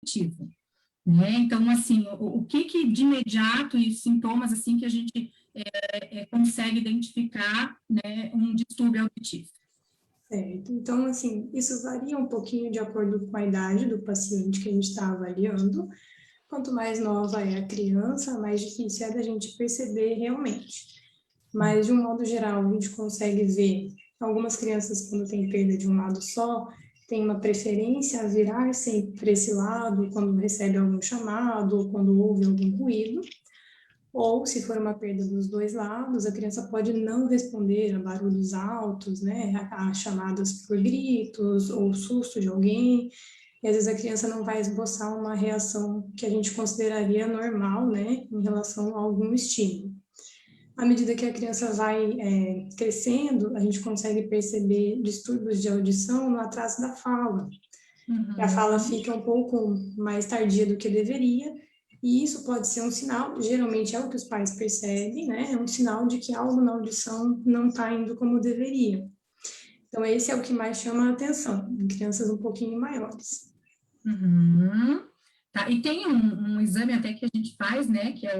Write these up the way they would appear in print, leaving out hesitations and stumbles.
auditivo, né? Então, assim, o que de imediato e sintomas, assim, que a gente consegue identificar, né, um distúrbio auditivo? Certo. Então, assim, isso varia um pouquinho de acordo com a idade do paciente que a gente está avaliando. Quanto mais nova é a criança, mais difícil é da gente perceber realmente. Mas, de um modo geral, a gente consegue ver algumas crianças, quando tem perda de um lado só, tem uma preferência a virar sempre para esse lado quando recebe algum chamado ou quando ouve algum ruído. Ou, se for uma perda dos dois lados, a criança pode não responder a barulhos altos, né, a chamadas por gritos ou susto de alguém, e às vezes a criança não vai esboçar uma reação que a gente consideraria normal, né, em relação a algum estímulo. À medida que a criança vai crescendo, a gente consegue perceber distúrbios de audição no atraso da fala. A fala fica um pouco mais tardia do que deveria, e isso pode ser um sinal, geralmente é o que os pais percebem, né? É um sinal de que algo na audição não está indo como deveria. Então, esse é o que mais chama a atenção, em crianças um pouquinho maiores. Uhum. Tá, e tem um exame até que a gente faz, né, que é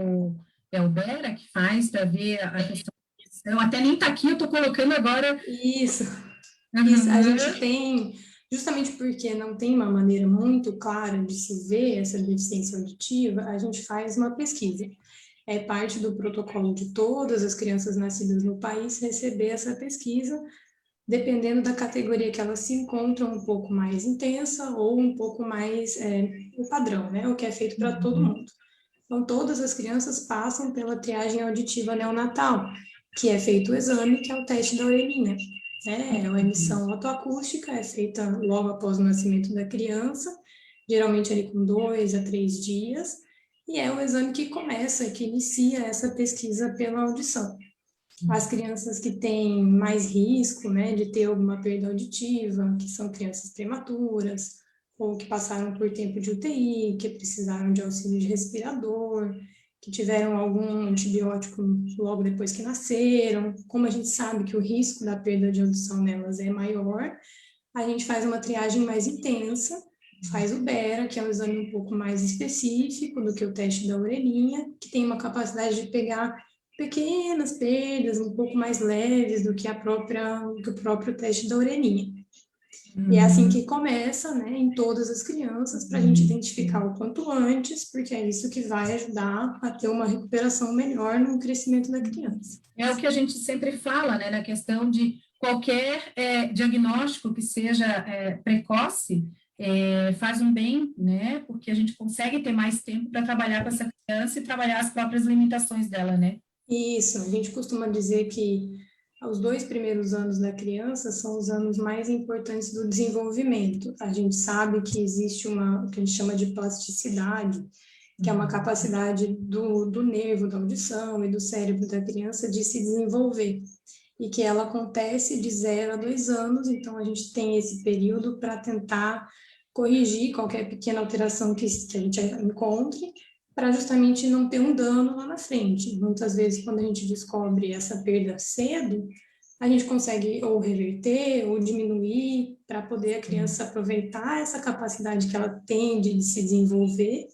o Bera, que faz para ver a questão da audição. Até nem está aqui, eu estou colocando agora. Isso, isso. A gente Uhum. tem, justamente porque não tem uma maneira muito clara de se ver essa deficiência auditiva, a gente faz uma pesquisa. É parte do protocolo de todas as crianças nascidas no país receber essa pesquisa, dependendo da categoria que elas se encontram, um pouco mais intensa ou um pouco mais o padrão, né? O que é feito para todo mundo. Então, todas as crianças passam pela triagem auditiva neonatal, que é feito o exame, que é o teste da orelhinha. É uma emissão otoacústica, é feita logo após o nascimento da criança, geralmente ali com 2 a 3 dias, e é o exame que começa, que inicia essa pesquisa pela audição. As crianças que têm mais risco, né, de ter alguma perda auditiva, que são crianças prematuras, ou que passaram por tempo de UTI, que precisaram de auxílio de respirador, que tiveram algum antibiótico logo depois que nasceram. Como a gente sabe que o risco da perda de audição nelas é maior, a gente faz uma triagem mais intensa, faz o Bera, que é um exame um pouco mais específico do que o teste da orelhinha, que tem uma capacidade de pegar pequenas perdas, um pouco mais leves do que o próprio teste da orelhinha. E é assim que começa, né, em todas as crianças, para a gente identificar o quanto antes, porque é isso que vai ajudar a ter uma recuperação melhor no crescimento da criança. É o que a gente sempre fala, né, na questão de qualquer diagnóstico que seja precoce, faz um bem, né, porque a gente consegue ter mais tempo para trabalhar com essa criança e trabalhar as próprias limitações dela, né? Isso, a gente costuma dizer que os 2 primeiros anos da criança são os anos mais importantes do desenvolvimento. A gente sabe que existe o que a gente chama de plasticidade, que é uma capacidade do nervo, da audição e do cérebro da criança de se desenvolver, e que ela acontece de 0 a 2 anos, então a gente tem esse período para tentar corrigir qualquer pequena alteração que a gente encontre, para justamente não ter um dano lá na frente. Muitas vezes, quando a gente descobre essa perda cedo, a gente consegue ou reverter ou diminuir para poder a criança aproveitar essa capacidade que ela tem de se desenvolver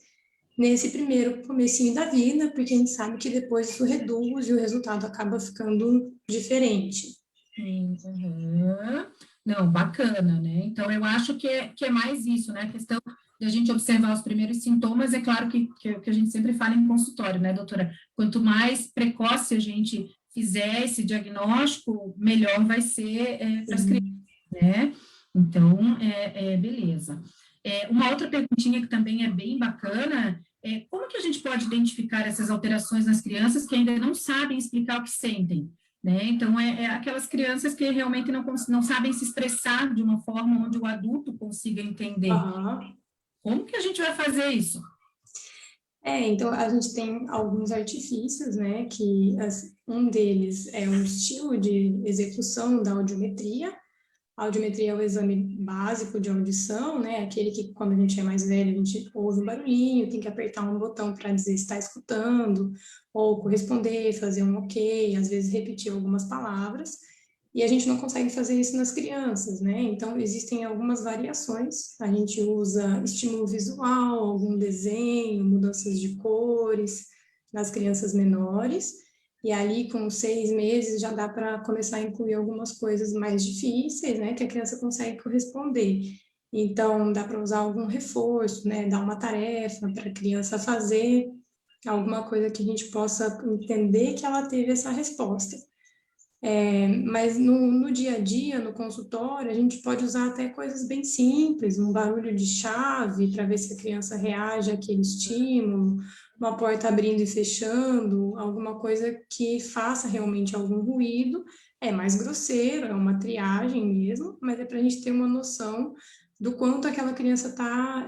nesse primeiro comecinho da vida, porque a gente sabe que depois isso reduz e o resultado acaba ficando diferente. Sim, uhum. Não, bacana, né? Então, eu acho que é mais isso, né? A questão de a gente observar os primeiros sintomas, é claro que a gente sempre fala em consultório, né, doutora? Quanto mais precoce a gente fizer esse diagnóstico, melhor vai ser para as crianças, né? Então, beleza. Uma outra perguntinha que também é bem bacana é como que a gente pode identificar essas alterações nas crianças que ainda não sabem explicar o que sentem? Né? Então, aquelas crianças que realmente não sabem se expressar de uma forma onde o adulto consiga entender. Uhum. Como que a gente vai fazer isso? Então a gente tem alguns artifícios, né, um deles é um estilo de execução da audiometria. A audiometria é o exame básico de audição, né, aquele que quando a gente é mais velho, a gente ouve um barulhinho, tem que apertar um botão para dizer se está escutando, ou corresponder, fazer um ok, às vezes repetir algumas palavras. e a gente não consegue fazer isso nas crianças, né? Então, existem algumas variações. A gente usa estímulo visual, algum desenho, mudanças de cores nas crianças menores. E ali, com 6 meses, já dá para começar a incluir algumas coisas mais difíceis, né? Que a criança consegue corresponder. Então, dá para usar algum reforço, né? Dar uma tarefa para a criança fazer, alguma coisa que a gente possa entender que ela teve essa resposta. Mas no dia a dia, no consultório, a gente pode usar até coisas bem simples, um barulho de chave para ver se a criança reage àquele estímulo, uma porta abrindo e fechando, alguma coisa que faça realmente algum ruído. É mais grosseiro, é uma triagem mesmo, mas é para a gente ter uma noção do quanto aquela criança está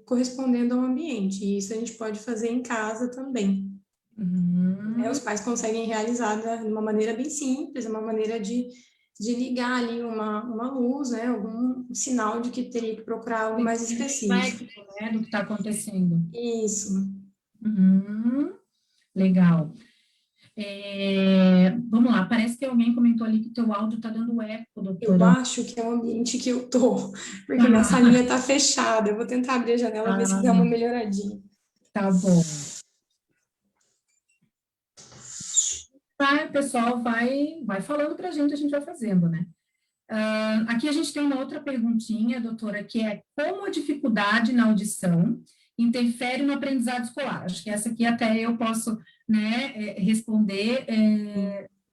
correspondendo ao ambiente. E isso a gente pode fazer em casa também. Os pais conseguem realizar de uma maneira bem simples, uma maneira de ligar ali uma luz, né, algum sinal de que teria que procurar algo mais específico. Né, do que está acontecendo. Isso. Legal. Vamos lá, parece que alguém comentou ali que o teu áudio está dando eco, doutora. Eu acho que é o ambiente que eu tô, porque minha salinha está fechada. Eu vou tentar abrir a janela, ver se dá uma melhoradinha. Tá bom. O pessoal vai falando para a gente vai fazendo, né? Aqui a gente tem uma outra perguntinha, doutora, que é como a dificuldade na audição interfere no aprendizado escolar? Acho que essa aqui até eu posso, né, responder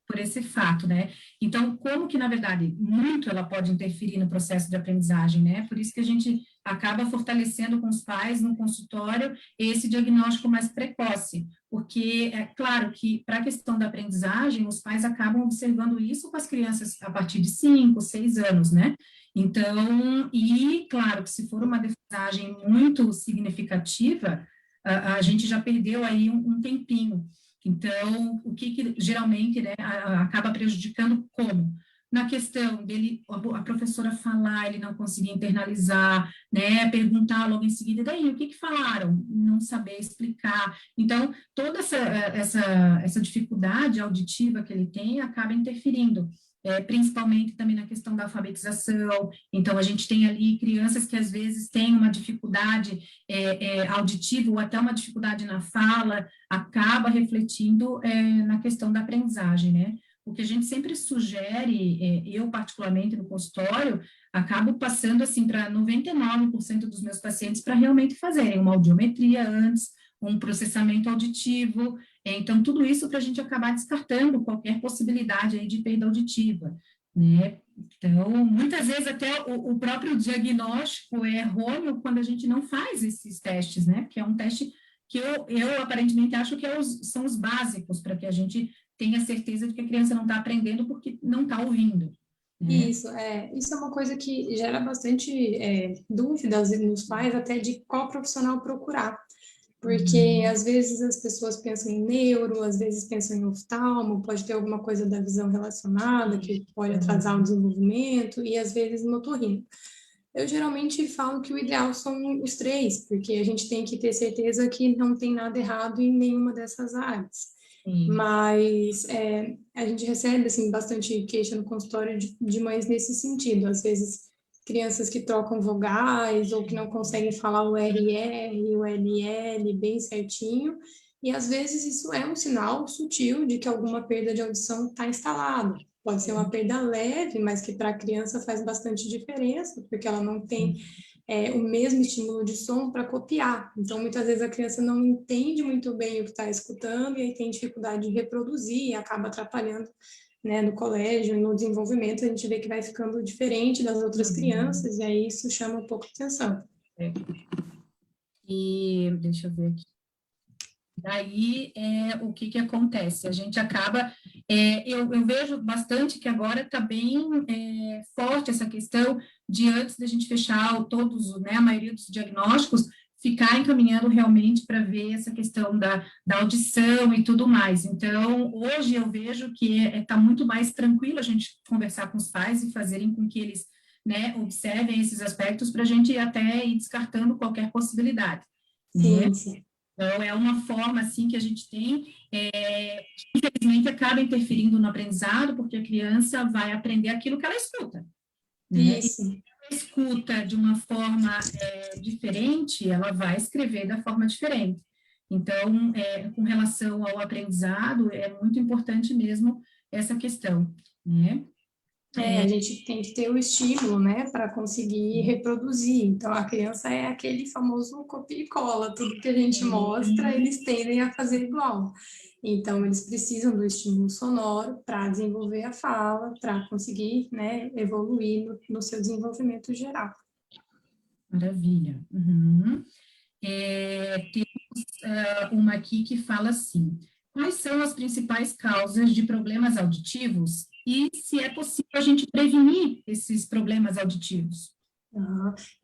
por esse fato, né? Então, como que, na verdade, muito ela pode interferir no processo de aprendizagem, né? Por isso que a gente acaba fortalecendo com os pais no consultório esse diagnóstico mais precoce, porque é claro que para a questão da aprendizagem, os pais acabam observando isso com as crianças a partir de 5, 6 anos, né? Então, e claro que se for uma defasagem muito significativa, a gente já perdeu aí um tempinho. Então, o que geralmente, né, acaba prejudicando como? Na questão dele, a professora falar, ele não conseguir internalizar, né, perguntar logo em seguida, e daí, o que falaram? Não saber explicar. Então, toda essa dificuldade auditiva que ele tem acaba interferindo. Principalmente também na questão da alfabetização. Então, a gente tem ali crianças que às vezes têm uma dificuldade auditiva ou até uma dificuldade na fala, acaba refletindo na questão da aprendizagem, né? O que a gente sempre sugere, eu particularmente no consultório, acabo passando assim para 99% dos meus pacientes para realmente fazerem uma audiometria antes, um processamento auditivo, então tudo isso para a gente acabar descartando qualquer possibilidade aí de perda auditiva, né? Então, muitas vezes até o próprio diagnóstico é errôneo quando a gente não faz esses testes, né? Porque é um teste que eu aparentemente acho que são os básicos para que a gente tenha certeza de que a criança não está aprendendo porque não está ouvindo. Né? Isso é uma coisa que gera bastante dúvidas nos pais, até de qual profissional procurar. Porque às vezes as pessoas pensam em neuro, às vezes pensam em oftalmo, pode ter alguma coisa da visão relacionada que pode atrasar o desenvolvimento, e às vezes no otorrino. Eu geralmente falo que o ideal são os três, porque a gente tem que ter certeza que não tem nada errado em nenhuma dessas áreas. Mas a gente recebe assim, bastante queixa no consultório de mães nesse sentido. Às vezes, crianças que trocam vogais ou que não conseguem falar o RR e o LL bem certinho. E às vezes isso é um sinal sutil de que alguma perda de audição está instalada. Pode ser uma perda leve, mas que para a criança faz bastante diferença, porque ela não tem o mesmo estímulo de som para copiar. Então, muitas vezes a criança não entende muito bem o que está escutando e aí tem dificuldade de reproduzir e acaba atrapalhando, né, no colégio e no desenvolvimento. A gente vê que vai ficando diferente das outras crianças e aí isso chama um pouco de atenção. E deixa eu ver aqui. Daí, o que acontece? A gente acaba, eu vejo bastante que agora está bem forte essa questão de antes da gente fechar todos, né, a maioria dos diagnósticos, ficar encaminhando realmente para ver essa questão da audição e tudo mais. Então, hoje eu vejo que está muito mais tranquilo a gente conversar com os pais e fazerem com que eles, né, observem esses aspectos para a gente até ir descartando qualquer possibilidade. Sim, né? sim. Então, é uma forma, assim, que a gente tem, que, infelizmente, acaba interferindo no aprendizado, porque a criança vai aprender aquilo que ela escuta, né? E se Isso. ela escuta de uma forma diferente, ela vai escrever da forma diferente. Então, com relação ao aprendizado, é muito importante mesmo essa questão, né? A gente tem que ter o estímulo, né, para conseguir reproduzir. Então, a criança é aquele famoso copia e cola, tudo que a gente mostra, eles tendem a fazer igual. Então, eles precisam do estímulo sonoro para desenvolver a fala, para conseguir, né, evoluir no seu desenvolvimento geral. Maravilha. Uhum. Temos uma aqui que fala assim: quais são as principais causas de problemas auditivos e se é possível a gente prevenir esses problemas auditivos?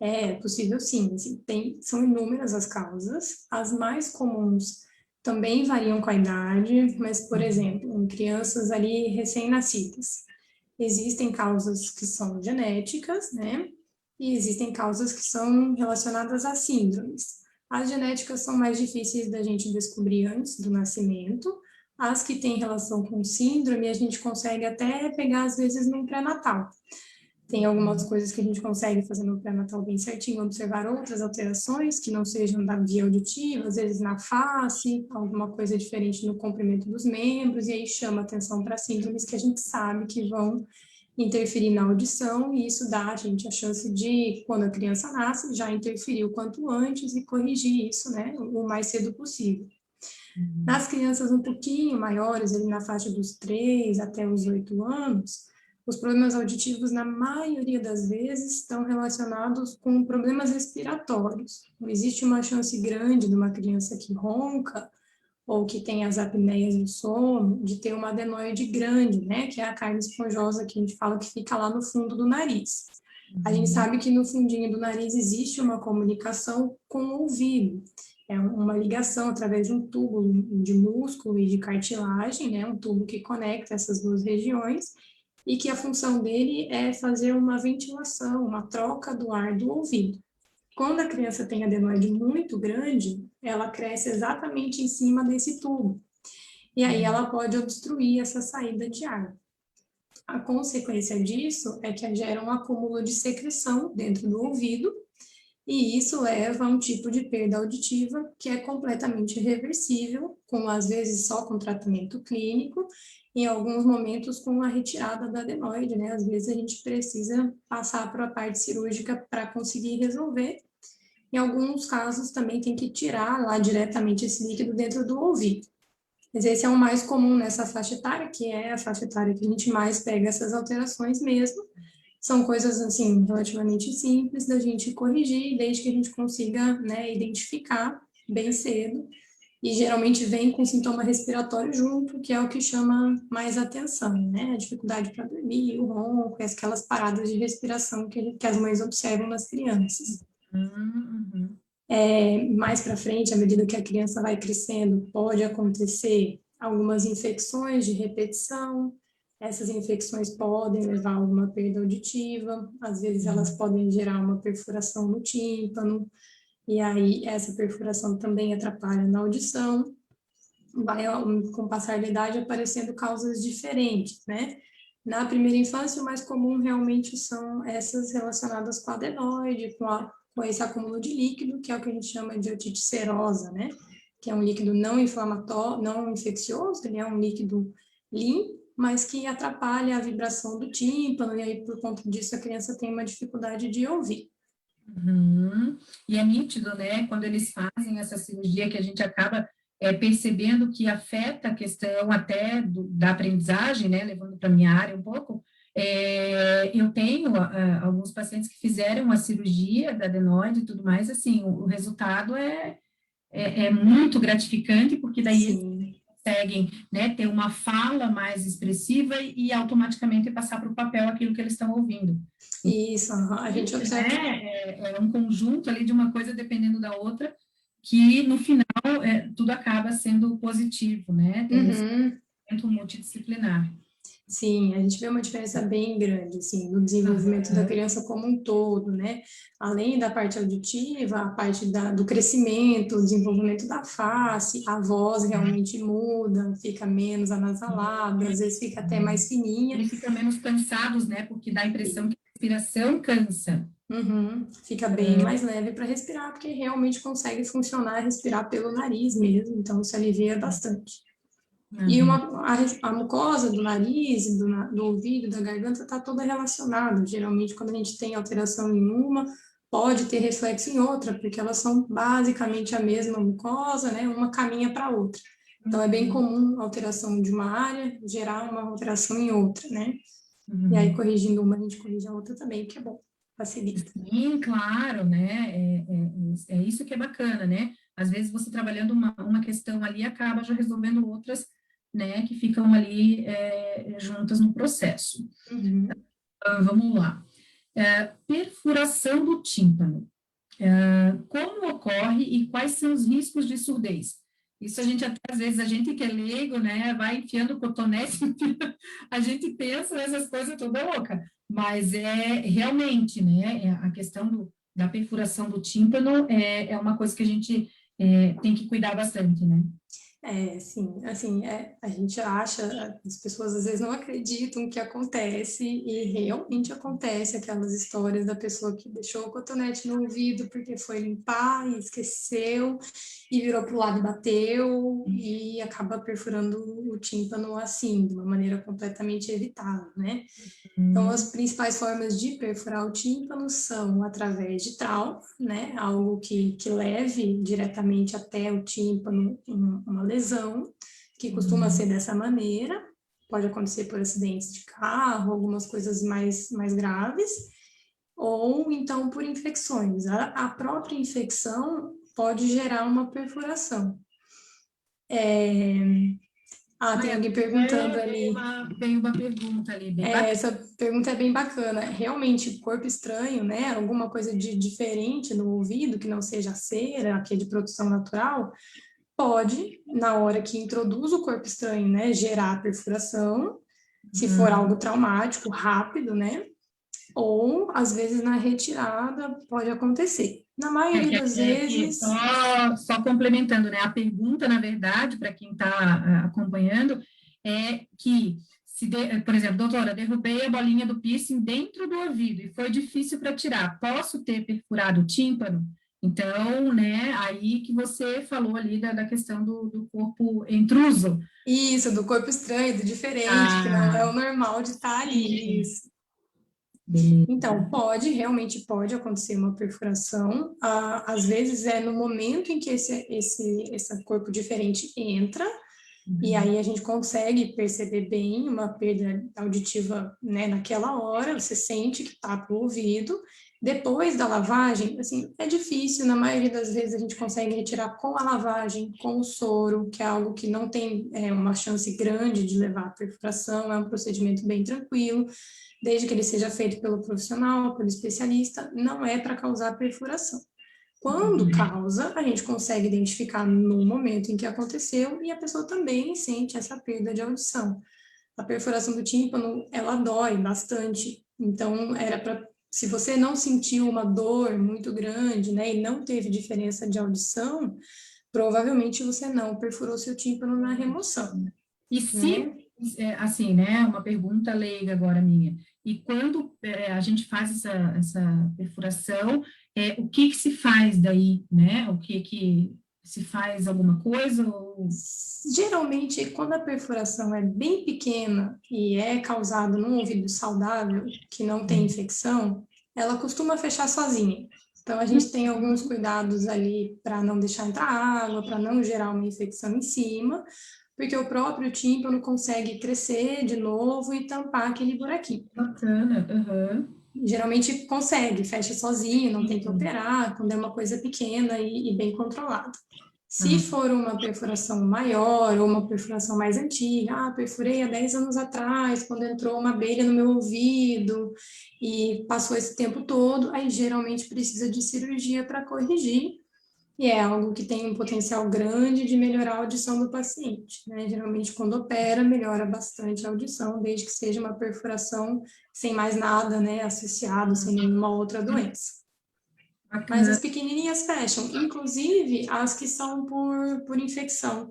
É possível sim, assim, são inúmeras as causas, as mais comuns também variam com a idade, mas, por exemplo, em crianças ali recém-nascidas, existem causas que são genéticas, né? E existem causas que são relacionadas a síndromes. As genéticas são mais difíceis da gente descobrir antes do nascimento. As que têm relação com síndrome, a gente consegue até pegar, às vezes, no pré-natal. Tem algumas coisas que a gente consegue fazer no pré-natal bem certinho, observar outras alterações que não sejam da via auditiva, às vezes na face, alguma coisa diferente no comprimento dos membros, e aí chama atenção para síndromes que a gente sabe que vão interferir na audição, e isso dá a gente a chance de, quando a criança nasce, já interferir o quanto antes e corrigir isso, né, o mais cedo possível. Nas crianças um pouquinho maiores, ali na faixa dos 3 até os 8 anos, os problemas auditivos, na maioria das vezes, estão relacionados com problemas respiratórios. Não existe uma chance grande de uma criança que ronca ou que tem as apneias do sono, de ter uma adenoide grande, né, que é a carne esponjosa que a gente fala que fica lá no fundo do nariz. A gente sabe que no fundinho do nariz existe uma comunicação com o ouvido. É uma ligação através de um tubo de músculo e de cartilagem, né, um tubo que conecta essas duas regiões, e que a função dele é fazer uma ventilação, uma troca do ar do ouvido. Quando a criança tem adenoide muito grande, ela cresce exatamente em cima desse tubo. E aí ela pode obstruir essa saída de ar. A consequência disso é que gera um acúmulo de secreção dentro do ouvido, e isso leva a um tipo de perda auditiva que é completamente reversível, às vezes só com tratamento clínico, em alguns momentos com a retirada da adenoide, né? Às vezes a gente precisa passar para a parte cirúrgica para conseguir resolver. Em alguns casos também tem que tirar lá diretamente esse líquido dentro do ouvido. Mas esse é o mais comum nessa faixa etária, que é a faixa etária que a gente mais pega essas alterações mesmo. São coisas, assim, relativamente simples da gente corrigir, desde que a gente consiga, né, identificar bem cedo. E geralmente vem com sintoma respiratório junto, que é o que chama mais atenção, né? A dificuldade para dormir, o ronco, aquelas paradas de respiração que as mães observam nas crianças. Uhum. Mais para frente, à medida que a criança vai crescendo, pode acontecer algumas infecções de repetição. Essas infecções podem levar a alguma perda auditiva, às vezes elas podem gerar uma perfuração no tímpano, e aí essa perfuração também atrapalha na audição. Vai, com o passar da idade, aparecendo causas diferentes, né? Na primeira infância, o mais comum realmente são essas relacionadas com a adenoide, com esse acúmulo de líquido, que é o que a gente chama de otite serosa, né? Que é um líquido não inflamatório, não infeccioso, ele é um líquido limpo, mas que atrapalha a vibração do tímpano, e aí, por conta disso, a criança tem uma dificuldade de ouvir. Uhum. E é nítido, né, quando eles fazem essa cirurgia, que a gente acaba percebendo que afeta a questão até da aprendizagem, né, levando para a minha área um pouco. Eu tenho alguns pacientes que fizeram a cirurgia da adenoide e tudo mais, assim, o resultado é muito gratificante, porque daí eles Sim. conseguem, né, ter uma fala mais expressiva e automaticamente passar para o papel aquilo que eles estão ouvindo. Isso, a gente observa. É um conjunto ali de uma coisa dependendo da outra, que no final tudo acaba sendo positivo, né? Tem esse Uhum. momento multidisciplinar. Sim, a gente vê uma diferença bem grande, assim, no desenvolvimento da criança como um todo, né? Além da parte auditiva, a parte do crescimento, o desenvolvimento da face, a voz realmente muda, fica menos anasalada, às vezes fica até mais fininha. Ele fica menos cansados, né? Porque dá a impressão que a respiração cansa. Uhum, fica bem mais leve para respirar, porque realmente consegue funcionar, respirar pelo nariz mesmo, então isso alivia bastante. E Uhum. a mucosa do nariz, do ouvido, da garganta está toda relacionada. Geralmente, quando a gente tem alteração em uma, pode ter reflexo em outra, porque elas são basicamente a mesma mucosa, né? Uma caminha para a outra. Então, é bem comum a alteração de uma área gerar uma alteração em outra, né? E aí, Uhum. corrigindo uma, a gente corrige a outra também, que é bom, facilita. Sim, claro, né? É isso que é bacana, né? Às vezes você trabalhando uma questão ali acaba já resolvendo outras, né? Que ficam ali juntas no processo. Uhum. Vamos lá. Perfuração do tímpano. Como ocorre e quais são os riscos de surdez? Isso a gente até, às vezes, a gente que é leigo, né, vai enfiando o cotonete, a gente pensa nessas coisas toda louca, mas é realmente, né, a questão da perfuração do tímpano é uma coisa que a gente tem que cuidar bastante, né? É, sim, assim, a gente acha, as pessoas às vezes não acreditam que acontece, e realmente acontece aquelas histórias da pessoa que deixou o cotonete no ouvido porque foi limpar e esqueceu, e virou para o lado e bateu, e acaba perfurando o tímpano assim, de uma maneira completamente evitável, né? Então, as principais formas de perfurar o tímpano são através de trauma, né? Algo que leve diretamente até o tímpano uma lesão, que costuma ser dessa maneira. Pode acontecer por acidentes de carro, algumas coisas mais graves, ou então por infecções. A própria infecção pode gerar uma perfuração. Tem alguém perguntando ali. Tem uma pergunta ali, bem bacana. Essa pergunta é bem bacana. Realmente, corpo estranho, né? Alguma coisa de diferente no ouvido, que não seja cera, que é de produção natural, pode, na hora que introduz o corpo estranho, né, gerar perfuração, se for algo traumático, rápido, né? Ou, às vezes, na retirada pode acontecer. Na maioria das vezes, Só complementando, né? A pergunta, na verdade, para quem está acompanhando, é que, por exemplo, doutora, derrubei a bolinha do piercing dentro do ouvido e foi difícil para tirar. Posso ter perfurado o tímpano? Então, né, aí que você falou ali da questão do corpo intruso. isso, do corpo estranho, do diferente, que não é Ah, o normal de estar ali. sim. Isso. Beleza. Então, realmente pode acontecer uma perfuração. Às vezes é no momento em que esse corpo diferente entra, e Uhum. aí a gente consegue perceber bem uma perda auditiva, né, naquela hora, você sente que está para o ouvido. Depois da lavagem, assim, é difícil, na maioria das vezes a gente consegue retirar com a lavagem, com o soro, que é algo que não tem uma chance grande de levar à perfuração, é um procedimento bem tranquilo, desde que ele seja feito pelo profissional, pelo especialista, não é para causar perfuração. Quando causa, a gente consegue identificar no momento em que aconteceu e a pessoa também sente essa perda de audição. A perfuração do tímpano, ela dói bastante. Então, se você não sentiu uma dor muito grande, né, e não teve diferença de audição, provavelmente você não perfurou seu tímpano na remoção, E se, né? assim, né, uma pergunta leiga agora minha, e quando a gente faz essa perfuração, o que se faz daí, né? O que se faz alguma coisa? Ou... Geralmente, quando a perfuração é bem pequena e é causada num ouvido saudável, que não tem infecção, ela costuma fechar sozinha. Então, a gente tem alguns cuidados ali para não deixar entrar água, para não gerar uma infecção em cima, porque o próprio tímpano consegue crescer de novo e tampar aquele buraquinho. Bacana, aham. Geralmente consegue, fecha sozinho, não tem que operar, quando é uma coisa pequena e bem controlada. Se Ah, for uma perfuração maior ou uma perfuração mais antiga, perfurei há 10 anos atrás, quando entrou uma abelha no meu ouvido e passou esse tempo todo, aí geralmente precisa de cirurgia para corrigir. E é algo que tem um potencial grande de melhorar a audição do paciente, né? Geralmente, quando opera, melhora bastante a audição, desde que seja uma perfuração sem mais nada, né, associado, sem nenhuma outra doença. Mas as Bacana. pequenininhas fecham, inclusive as que são por infecção.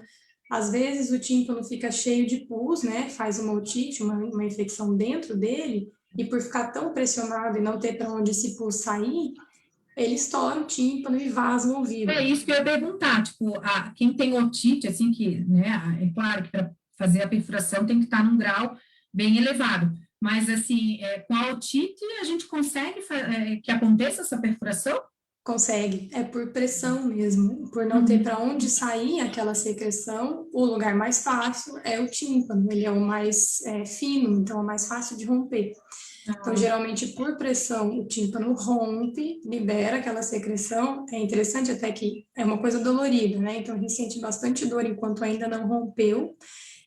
Às vezes o tímpano fica cheio de pus, né? Faz uma otite, uma infecção dentro dele, e por ficar tão pressionado e não ter para onde esse pus sair, ele estoura o tímpano e vaza o ouvido. É isso que eu ia perguntar, tipo, quem tem otite, assim, que, né, é claro que para fazer a perfuração tem que estar num grau bem elevado, mas, assim, com a otite a gente consegue que aconteça essa perfuração? Consegue, é por pressão mesmo, por não ter Uhum. para onde sair aquela secreção, o lugar mais fácil é o tímpano, ele é o mais fino, então é mais fácil de romper. Então, Ah, geralmente, por pressão, o tímpano rompe, libera aquela secreção. É interessante até que é uma coisa dolorida, né? Então, a gente sente bastante dor enquanto ainda não rompeu.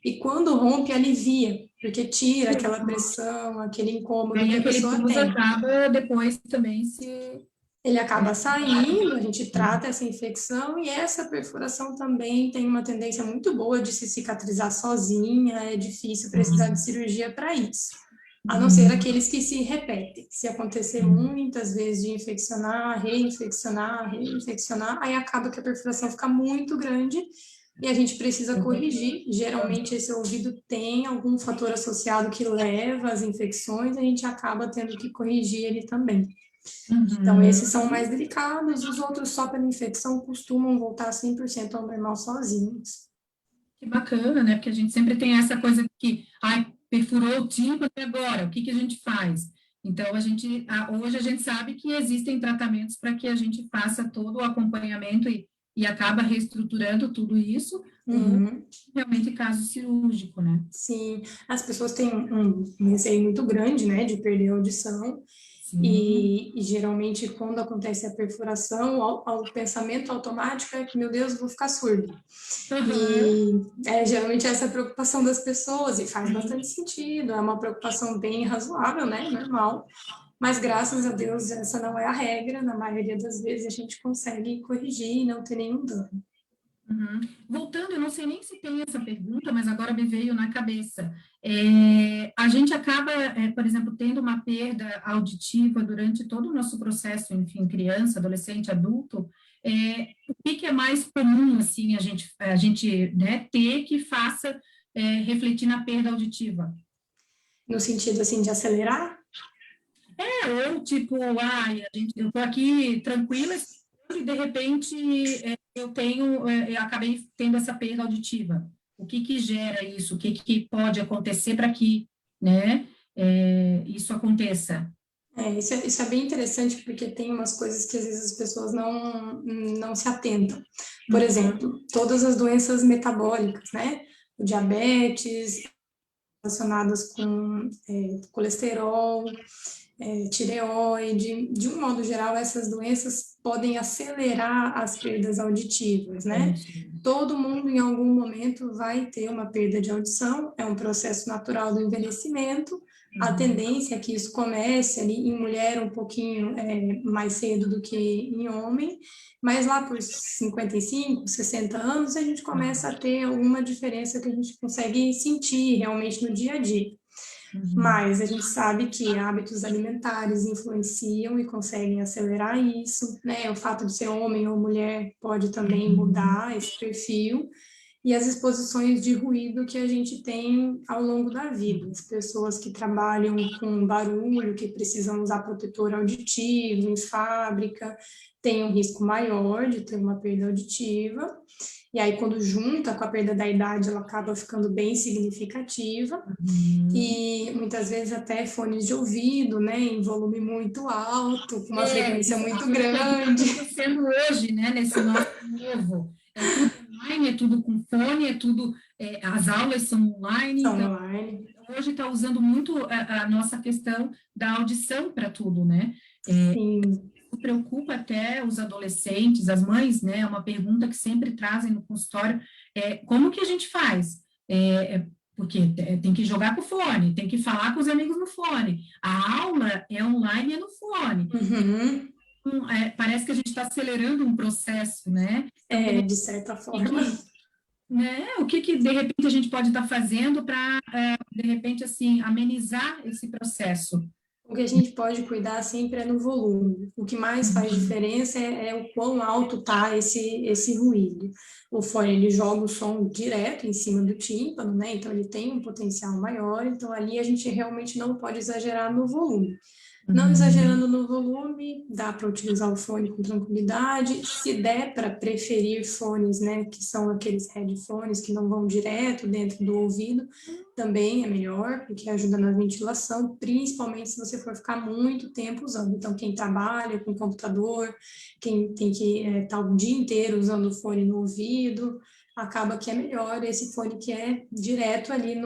E quando rompe, alivia, porque tira aquela pressão, aquele e incômodo aí que a aquele pessoa pus tem. acaba depois também se... Ele acaba saindo, a gente trata essa infecção e essa perfuração também tem uma tendência muito boa de se cicatrizar sozinha, é difícil precisar de cirurgia para isso. A não ser Uhum. aqueles que se repetem. Se acontecer muitas vezes de infeccionar, reinfeccionar, reinfeccionar, aí acaba que a perfuração fica muito grande e a gente precisa corrigir. Geralmente esse ouvido tem algum fator associado que leva às infecções, a gente acaba tendo que corrigir ele também. Então, esses Uhum. são mais delicados, os outros só pela infecção costumam voltar 100% ao normal sozinhos. Que bacana, né? Porque a gente sempre tem essa coisa que, ai, perfurou o tímpano e agora, o que que a gente faz? Então, hoje a gente sabe que existem tratamentos para que a gente faça todo o acompanhamento e acaba reestruturando tudo isso, ou Uhum. realmente caso cirúrgico, né? Sim, as pessoas têm um receio muito grande, né, de perder a audição, Sim. e geralmente quando acontece a perfuração, o pensamento automático é que, meu Deus, eu vou ficar surdo. Aham. E geralmente essa é a preocupação das pessoas, e faz Sim. bastante sentido, é uma preocupação bem razoável, né, normal, mas graças a Deus essa não é a regra, na maioria das vezes a gente consegue corrigir e não ter nenhum dano. Uhum. Voltando, eu não sei nem se tem essa pergunta, mas agora me veio na cabeça. A gente acaba, por exemplo, tendo uma perda auditiva durante todo o nosso processo, enfim, criança, adolescente, adulto. O que é mais comum, assim, a gente, né, ter que faça refletir na perda auditiva? No sentido, assim, de acelerar. Ou tipo, eu estou aqui tranquila e de repente eu acabei tendo essa perda auditiva. O que que gera isso? O que que pode acontecer para que, né, isso aconteça? Isso é bem interessante porque tem umas coisas que às vezes as pessoas não se atentam. Por Uhum. exemplo, todas as doenças metabólicas, né? O diabetes, relacionadas com colesterol, tireoide, de um modo geral, essas doenças podem acelerar as perdas auditivas, né? Auditivo. Todo mundo, em algum momento, vai ter uma perda de audição, é um processo natural do envelhecimento. A Uhum. tendência é que isso comece ali em mulher um pouquinho mais cedo do que em homem, mas lá por 55, 60 anos, a gente começa a ter alguma diferença que a gente consegue sentir realmente no dia a dia. Uhum. Mas a gente sabe que hábitos alimentares influenciam e conseguem acelerar isso, né? O fato de ser homem ou mulher pode também Uhum. mudar esse perfil. E as exposições de ruído que a gente tem ao longo da vida. As pessoas que trabalham com barulho, que precisam usar protetor auditivo em fábrica, têm um risco maior de ter uma perda auditiva. E aí, quando junta com a perda da idade, ela acaba ficando bem significativa. Uhum. E muitas vezes até fones de ouvido, né, em volume muito alto, com uma frequência muito Isso é o que está grande. acontecendo hoje, né, nesse nosso novo. É tudo online, é tudo com fone, as aulas são online, São então online. hoje está usando muito a nossa questão da audição para tudo, né? Sim, Isso preocupa até os adolescentes, as mães, né? É uma pergunta que sempre trazem no consultório, como que a gente faz? Porque tem que jogar com o fone, tem que falar com os amigos no fone. A aula é online e é no fone. uhum. parece que a gente está acelerando um processo, né? Então, De certa o forma. o que de repente a gente pode estar fazendo para, de repente, assim, amenizar esse processo? O que a gente pode cuidar sempre é no volume. O que mais faz diferença é o quão alto está esse ruído. O fone, ele joga o som direto em cima do tímpano, né? Então, ele tem um potencial maior. Então, ali a gente realmente não pode exagerar no volume. Não exagerando no volume, dá para utilizar o fone com tranquilidade. Se der para preferir fones, né, que são aqueles headphones que não vão direto dentro do ouvido, também é melhor, porque ajuda na ventilação, principalmente se você for ficar muito tempo usando. Então, quem trabalha com computador, quem tem que estar o dia inteiro usando o fone no ouvido, acaba que é melhor esse fone que é direto ali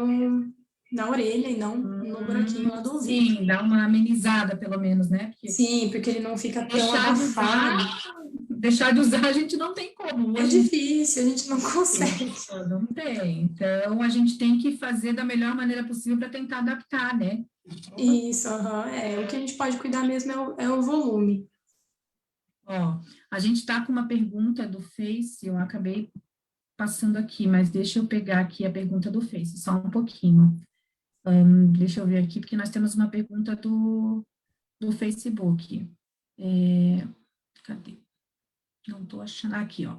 na orelha e não no buraquinho lá do ouvido. Sim, dá uma amenizada, pelo menos, né? Porque Sim, porque ele não fica tão deixar de abafado. deixar de usar a gente não tem como. É Hoje em difícil, a gente não consegue. dia não tem. Então, a gente tem que fazer da melhor maneira possível para tentar adaptar, né? Isso, o que a gente pode cuidar mesmo é o volume. Ó, a gente está com uma pergunta do Face, eu acabei passando aqui, mas deixa eu pegar aqui a pergunta do Face, só um pouquinho. Deixa eu ver aqui, porque nós temos uma pergunta do Facebook. Cadê? Não estou achando aqui, ó.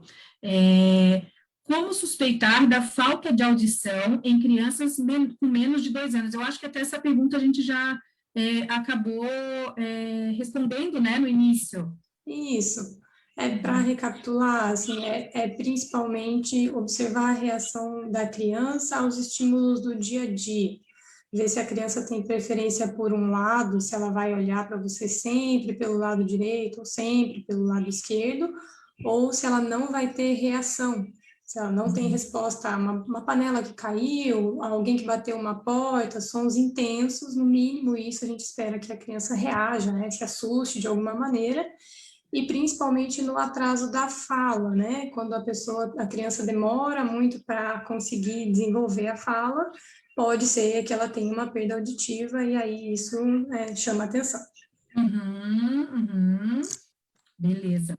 Como suspeitar da falta de audição em crianças com menos de 2 anos? Eu acho que até essa pergunta a gente já acabou respondendo, né, no início. Isso. Para recapitular, assim, principalmente observar a reação da criança aos estímulos do dia a dia. Ver se a criança tem preferência por um lado, se ela vai olhar para você sempre pelo lado direito ou sempre pelo lado esquerdo, ou se ela não vai ter reação. Se ela não tem resposta a uma panela que caiu, a alguém que bateu uma porta, sons intensos, no mínimo isso a gente espera que a criança reaja, né, se assuste de alguma maneira, e principalmente no atraso da fala, né? Quando a criança demora muito para conseguir desenvolver a fala, pode ser que ela tenha uma perda auditiva e aí isso chama atenção. Beleza.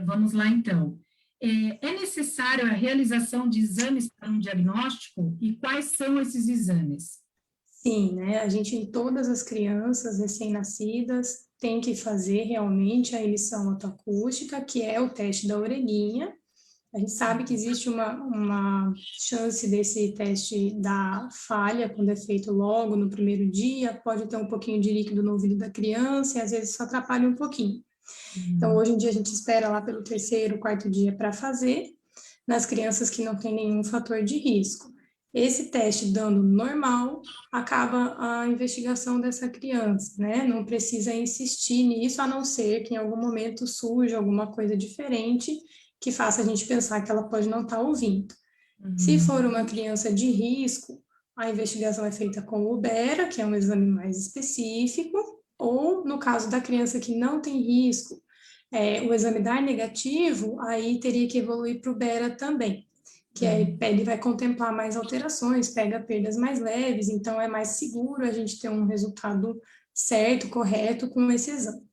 Vamos lá, então. É necessário a realização de exames para um diagnóstico? E quais são esses exames? Sim, né? A gente, em todas as crianças recém-nascidas, tem que fazer realmente a emissão otoacústica, que é o teste da orelhinha. A gente sabe que existe uma chance desse teste dar falha quando é feito logo no primeiro dia, pode ter um pouquinho de líquido no ouvido da criança e às vezes isso atrapalha um pouquinho. Então, hoje em dia, a gente espera lá pelo terceiro, quarto dia para fazer, nas crianças que não têm nenhum fator de risco. Esse teste dando normal, acaba a investigação dessa criança, né? Não precisa insistir nisso, a não ser que em algum momento surja alguma coisa diferente que faça a gente pensar que ela pode não estar ouvindo. Se for uma criança de risco, a investigação é feita com o UBERA, que é um exame mais específico, ou no caso da criança que não tem risco, o exame dar negativo, aí teria que evoluir para o BERA também, que ele vai contemplar mais alterações, pega perdas mais leves, então é mais seguro a gente ter um resultado certo, correto com esse exame.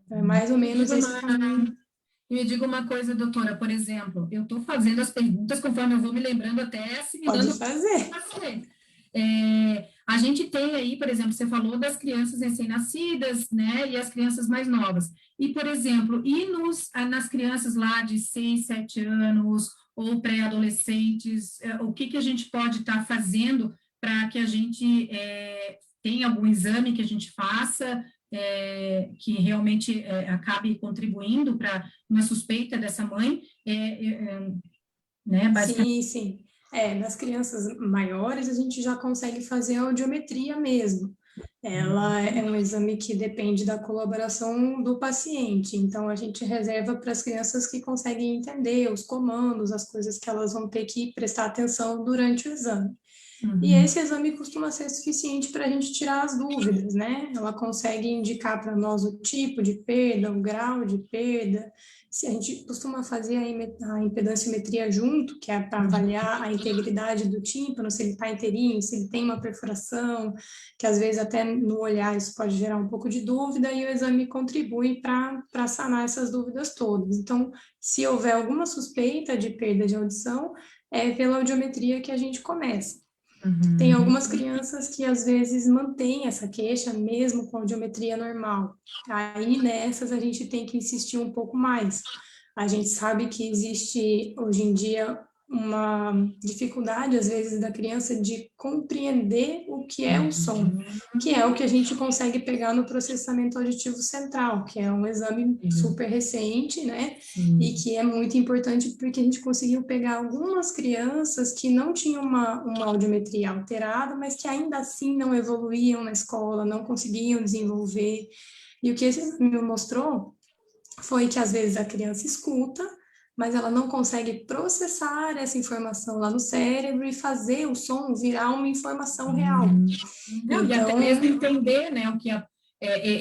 Então, é mais ou menos esse caminho. E me diga uma coisa, doutora, por exemplo, eu estou fazendo as perguntas conforme eu vou me lembrando até assimilando. Pode fazer. A gente tem aí, por exemplo, você falou das crianças recém-nascidas, né, e as crianças mais novas. E, por exemplo, nas crianças lá de 6, 7 anos, ou pré-adolescentes, o que a gente pode estar fazendo para que a gente tenha algum exame que a gente faça, que realmente acabe contribuindo para uma suspeita dessa mãe, né, basicamente. Sim. Nas crianças maiores, a gente já consegue fazer a audiometria mesmo. Ela é um exame que depende da colaboração do paciente, então a gente reserva para as crianças que conseguem entender os comandos, as coisas que elas vão ter que prestar atenção durante o exame. E esse exame costuma ser suficiente para a gente tirar as dúvidas, né? Ela consegue indicar para nós o tipo de perda, o grau de perda. Se a gente costuma fazer a impedanciometria junto, que é para avaliar a integridade do tímpano, se ele está inteirinho, se ele tem uma perfuração, que às vezes até no olhar isso pode gerar um pouco de dúvida, e o exame contribui para sanar essas dúvidas todas. Então, se houver alguma suspeita de perda de audição, é pela audiometria que a gente começa. Tem algumas crianças que às vezes mantêm essa queixa mesmo com audiometria normal. Aí nessas a gente tem que insistir um pouco mais. A gente sabe que existe hoje em dia uma dificuldade às vezes da criança de compreender o que é o som, que é o que a gente consegue pegar no processamento auditivo central, que é um exame super recente, né? E que é muito importante porque a gente conseguiu pegar algumas crianças que não tinham uma audiometria alterada, mas que ainda assim não evoluíam na escola, não conseguiam desenvolver. E o que esse exame mostrou foi que às vezes a criança escuta, mas ela não consegue processar essa informação lá no cérebro e fazer o som virar uma informação real. Não, e até mesmo entender, né, o que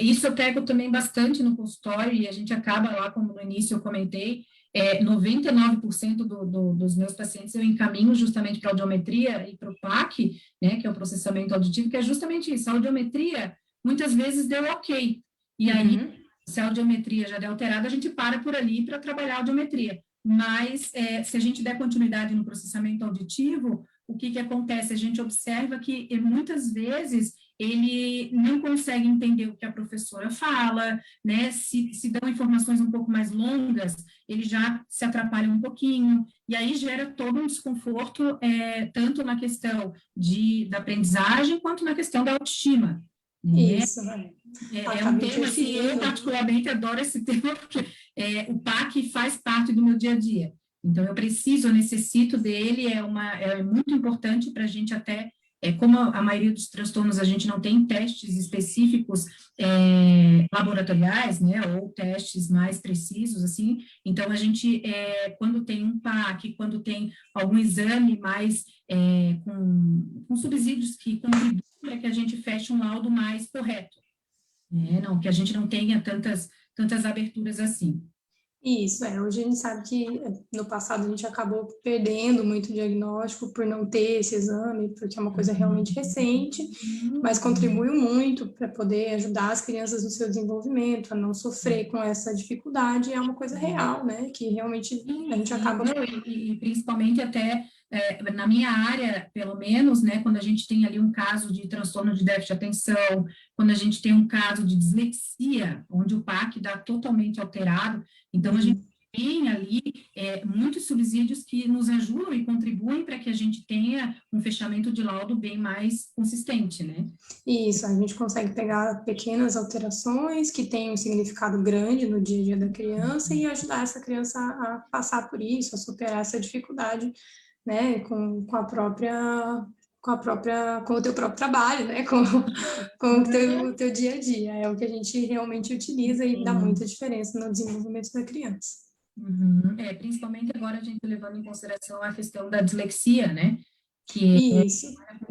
isso eu pego também bastante no consultório, e a gente acaba lá, como no início eu comentei, 99% dos meus pacientes eu encaminho justamente para a audiometria e para o PAC, né, que é o processamento auditivo, que é justamente isso, a audiometria muitas vezes deu ok, e aí, se a audiometria já der alterada, a gente para por ali para trabalhar a audiometria, mas se a gente der continuidade no processamento auditivo, o que acontece? A gente observa que muitas vezes ele não consegue entender o que a professora fala, né? Se dão informações um pouco mais longas, ele já se atrapalha um pouquinho, e aí gera todo um desconforto, tanto na questão da aprendizagem, quanto na questão da autoestima. Né? Isso, É um tema, assim, eu particularmente adoro esse tema, porque o PAC faz parte do meu dia a dia. Então, eu necessito dele, é muito importante para a gente até, como a maioria dos transtornos a gente não tem testes específicos laboratoriais, né, ou testes mais precisos, assim, então a gente, quando tem um PAC, quando tem algum exame mais com subsídios que contribuem para que a gente feche um laudo mais correto, né, não, que a gente não tenha tantas aberturas assim. Isso, hoje a gente sabe que no passado a gente acabou perdendo muito diagnóstico por não ter esse exame, porque é uma coisa realmente recente, mas contribuiu muito para poder ajudar as crianças no seu desenvolvimento, a não sofrer com essa dificuldade, é uma coisa real, né, que realmente a gente acaba... E principalmente até na minha área, pelo menos, né, quando a gente tem ali um caso de transtorno de déficit de atenção, quando a gente tem um caso de dislexia, onde o PAC dá totalmente alterado, então a gente tem ali muitos subsídios que nos ajudam e contribuem para que a gente tenha um fechamento de laudo bem mais consistente, né? Isso, a gente consegue pegar pequenas alterações que têm um significado grande no dia a dia da criança e ajudar essa criança a passar por isso, a superar essa dificuldade, né, com o teu próprio trabalho, né, com o teu dia a dia. É o que a gente realmente utiliza e dá muita diferença no desenvolvimento da criança. Principalmente agora a gente levando em consideração a questão da dislexia, né, que é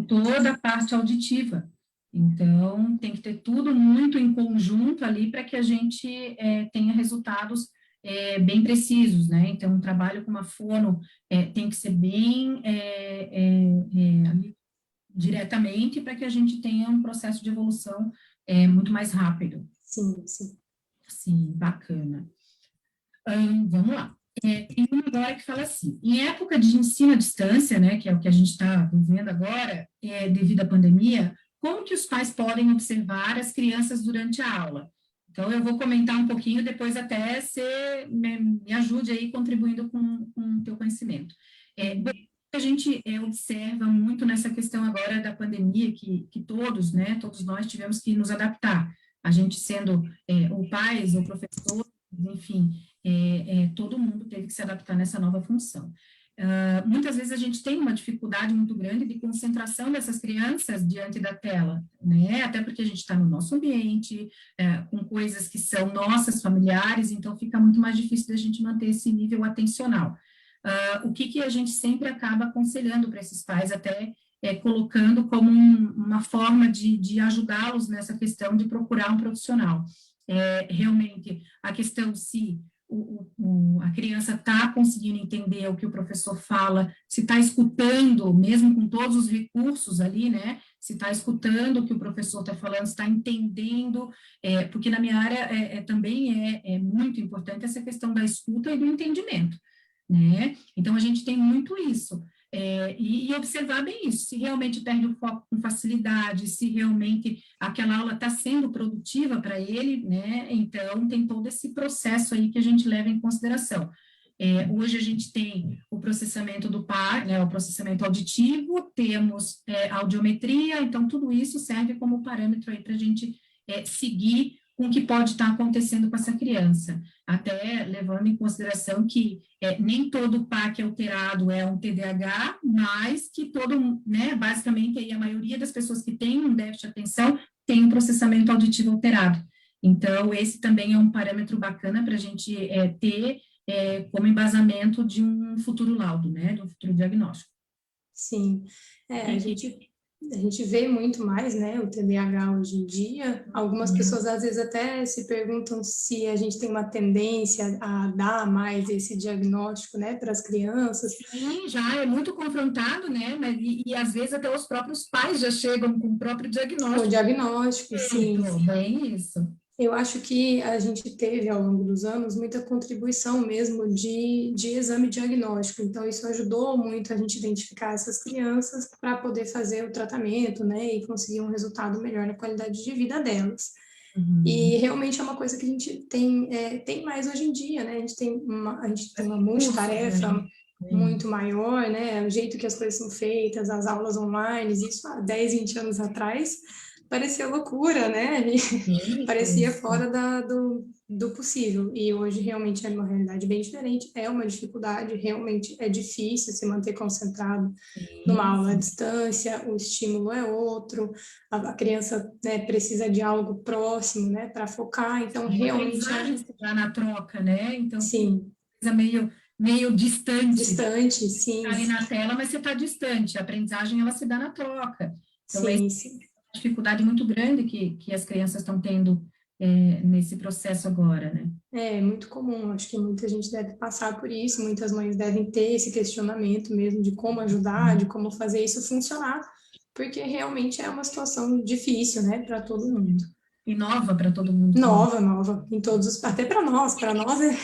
toda a parte auditiva. Então, tem que ter tudo muito em conjunto ali para que a gente tenha resultados bem precisos, né? Então, um trabalho com uma fono tem que ser bem ali, diretamente para que a gente tenha um processo de evolução muito mais rápido. Sim, sim. Sim, bacana. Vamos lá. Tem uma agora que fala assim, em época de ensino à distância, né, que é o que a gente está vivendo agora, devido à pandemia, como que os pais podem observar as crianças durante a aula? Então, eu vou comentar um pouquinho, depois até você me ajude aí contribuindo com o teu conhecimento. A gente observa muito nessa questão agora da pandemia, que todos, né, todos nós tivemos que nos adaptar, a gente sendo ou pais ou professores, enfim, todo mundo teve que se adaptar nessa nova função. Muitas vezes a gente tem uma dificuldade muito grande de concentração dessas crianças diante da tela, né? Até porque a gente está no nosso ambiente, com coisas que são nossas, familiares, então fica muito mais difícil da gente manter esse nível atencional. O que a gente sempre acaba aconselhando para esses pais, até colocando como uma forma de ajudá-los nessa questão de procurar um profissional. Realmente, a questão se a criança está conseguindo entender o que o professor fala, se está escutando, mesmo com todos os recursos ali, né? Se está escutando o que o professor está falando, se está entendendo, porque na minha área também é muito importante essa questão da escuta e do entendimento, né? Então, a gente tem muito isso. E observar bem isso, se realmente perde o foco com facilidade, se realmente aquela aula está sendo produtiva para ele, né? Então, tem todo esse processo aí que a gente leva em consideração. Hoje a gente tem o processamento do par, né, o processamento auditivo, temos audiometria, então tudo isso serve como parâmetro aí para a gente seguir com o que pode estar acontecendo com essa criança, até levando em consideração que nem todo PAC alterado é um TDAH, mas que todo, né, basicamente aí a maioria das pessoas que têm um déficit de atenção tem um processamento auditivo alterado. Então, esse também é um parâmetro bacana para a gente ter como embasamento de um futuro laudo, né, de um futuro diagnóstico. Sim, a gente vê muito mais, né, o TDAH hoje em dia. Algumas pessoas às vezes até se perguntam se a gente tem uma tendência a dar mais esse diagnóstico, né, para as crianças. Sim, já é muito confrontado, né, e às vezes até os próprios pais já chegam com o próprio diagnóstico. O diagnóstico, sim. Bem isso. Eu acho que a gente teve, ao longo dos anos, muita contribuição mesmo de exame diagnóstico. Então, isso ajudou muito a gente identificar essas crianças para poder fazer o tratamento, né, e conseguir um resultado melhor na qualidade de vida delas. E realmente é uma coisa que a gente tem mais hoje em dia, né? A gente tem uma multitarefa muito maior, né? O jeito que as coisas são feitas, as aulas online, isso há 10, 20 anos atrás parecia loucura, né? Parecia fora do possível. E hoje realmente é uma realidade bem diferente, é uma dificuldade, realmente é difícil se manter concentrado numa aula à distância, o estímulo é outro, a criança, né, precisa de algo próximo, né, para focar, então realmente... se dá na troca, né? Então, sim. Coisa meio distante. Distante, sim. Está ali na tela, mas você está distante. A aprendizagem, ela se dá na troca. Então, sim, sim. É uma dificuldade muito grande que as crianças estão tendo nesse processo agora, né? É muito comum, acho que muita gente deve passar por isso, muitas mães devem ter esse questionamento mesmo de como ajudar, de como fazer isso funcionar, porque realmente é uma situação difícil, né, para todo mundo. E nova para todo mundo. Nova, em todos os, até para nós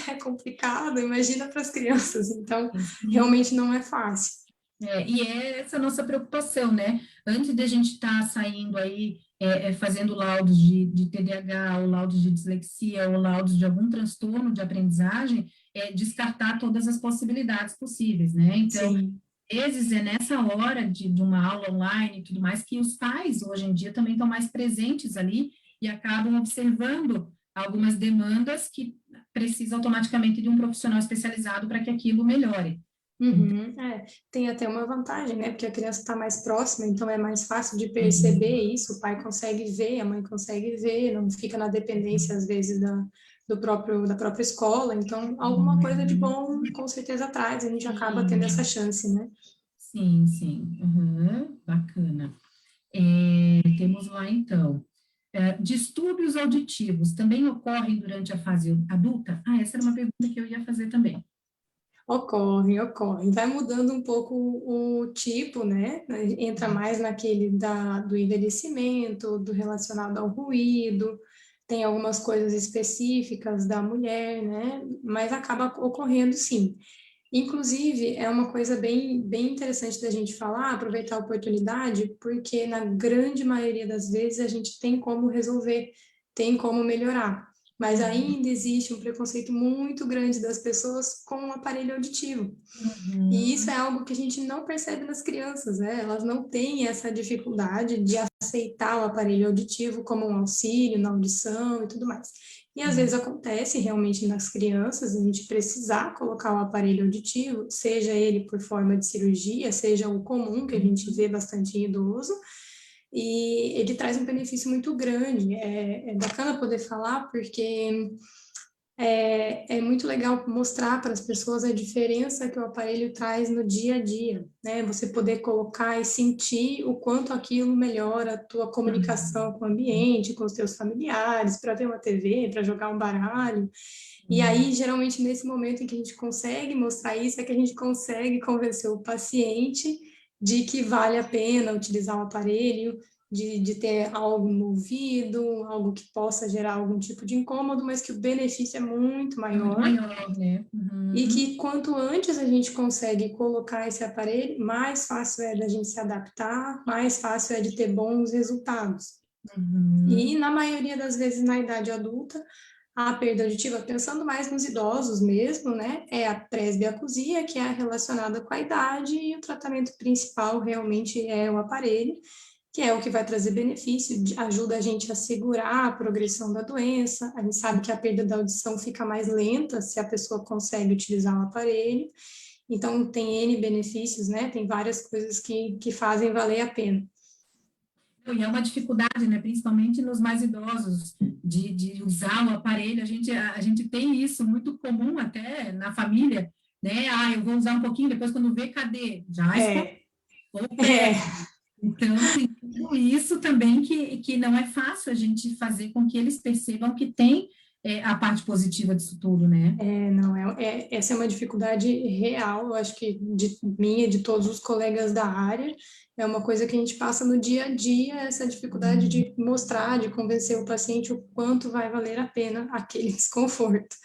é complicado, imagina para as crianças, então realmente não é fácil. E é essa a nossa preocupação, né? Antes de a gente estar saindo aí, fazendo laudos de TDAH, ou laudos de dislexia, ou laudos de algum transtorno de aprendizagem, descartar todas as possibilidades possíveis, né? Então, sim. Às vezes é nessa hora de uma aula online e tudo mais que os pais, hoje em dia, também estão mais presentes ali e acabam observando algumas demandas que precisam automaticamente de um profissional especializado para que aquilo melhore. Tem até uma vantagem, né? Porque a criança está mais próxima, então é mais fácil de perceber isso, o pai consegue ver, a mãe consegue ver, não fica na dependência, às vezes, da própria escola, então alguma coisa de bom, com certeza traz, a gente acaba tendo essa chance, né? Sim. Bacana. Temos lá, então, distúrbios auditivos também ocorrem durante a fase adulta? Essa era uma pergunta que eu ia fazer também. Ocorre. Vai mudando um pouco o tipo, né? Entra mais naquele do envelhecimento, do relacionado ao ruído, tem algumas coisas específicas da mulher, né? Mas acaba ocorrendo sim. Inclusive, é uma coisa bem interessante da gente falar, aproveitar a oportunidade, porque na grande maioria das vezes a gente tem como resolver, tem como melhorar. Mas ainda existe um preconceito muito grande das pessoas com o aparelho auditivo. E isso é algo que a gente não percebe nas crianças, né? Elas não têm essa dificuldade de aceitar o aparelho auditivo como um auxílio na audição e tudo mais. E às vezes acontece realmente nas crianças a gente precisar colocar o aparelho auditivo, seja ele por forma de cirurgia, seja o comum que a gente vê bastante em idoso, e ele traz um benefício muito grande. É bacana poder falar porque é muito legal mostrar para as pessoas a diferença que o aparelho traz no dia a dia, né? Você poder colocar e sentir o quanto aquilo melhora a tua comunicação com o ambiente, com os teus familiares, para ver uma TV, para jogar um baralho. E aí, geralmente, nesse momento em que a gente consegue mostrar isso, é que a gente consegue convencer o paciente de que vale a pena utilizar o aparelho, de ter algo no ouvido, algo que possa gerar algum tipo de incômodo, mas que o benefício é muito É muito maior. maior, né? E que quanto antes a gente consegue colocar esse aparelho, mais fácil é da gente se adaptar, mais fácil é de ter bons resultados. E na maioria das vezes na idade adulta, a perda auditiva, pensando mais nos idosos mesmo, né, é a presbiacusia, que é relacionada com a idade, e o tratamento principal realmente é o aparelho, que é o que vai trazer benefício, ajuda a gente a segurar a progressão da doença. A gente sabe que a perda da audição fica mais lenta se a pessoa consegue utilizar o aparelho. Então, tem N benefícios, né? Tem várias coisas que fazem valer a pena. E é uma dificuldade, né, principalmente nos mais idosos, de usar o aparelho. A gente tem isso muito comum até na família, né? Ah, eu vou usar um pouquinho, depois quando vê, cadê? Já escutou, É, Então, tem tudo isso também que não é fácil a gente fazer com que eles percebam que tem a parte positiva disso tudo, né? não, essa é uma dificuldade real, eu acho que de minha, de todos os colegas da área, é uma coisa que a gente passa no dia a dia, essa dificuldade de mostrar, de convencer o paciente o quanto vai valer a pena aquele desconforto.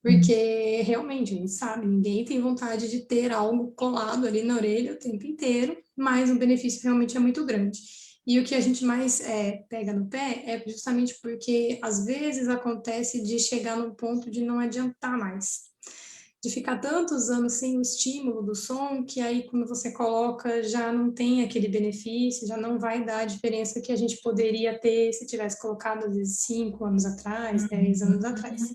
Porque realmente, a gente sabe, ninguém tem vontade de ter algo colado ali na orelha o tempo inteiro, mas o benefício realmente é muito grande. E o que a gente mais pega no pé é justamente porque às vezes acontece de chegar num ponto de não adiantar mais, de ficar tantos anos sem o estímulo do som, que aí quando você coloca já não tem aquele benefício, já não vai dar a diferença que a gente poderia ter se tivesse colocado às vezes 5 anos atrás, 10 anos atrás.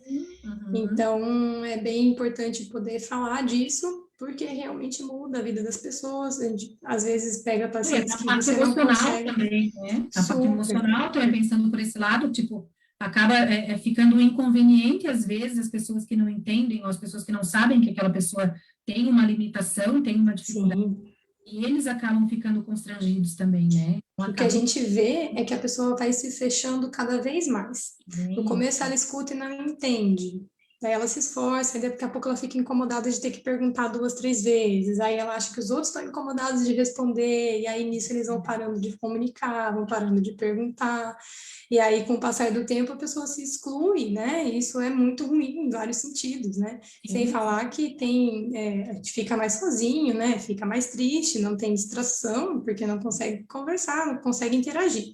Então, é bem importante poder falar disso, porque realmente muda a vida das pessoas. A gente, às vezes, pega E pacientes a que parte você não emocional consegue. também, né? A parte Super. emocional, também pensando por esse lado, tipo, acaba ficando inconveniente, às vezes, as pessoas que não entendem, ou as pessoas que não sabem que aquela pessoa tem uma limitação, tem uma dificuldade, Sim. e eles acabam ficando constrangidos também, né? Então, O que a acaba gente vê é que a pessoa vai se fechando cada vez mais. No bem. começo ela escuta e não entende. Daí ela se esforça, e daqui a pouco ela fica incomodada de ter que perguntar 2, 3 vezes. Aí ela acha que os outros estão incomodados de responder, e aí nisso eles vão parando de comunicar, vão parando de perguntar. E aí, com o passar do tempo, a pessoa se exclui, né? E isso é muito ruim em vários sentidos, né? Sem Sim, falar que a gente fica mais sozinho, né? Fica mais triste, não tem distração, porque não consegue conversar, não consegue interagir.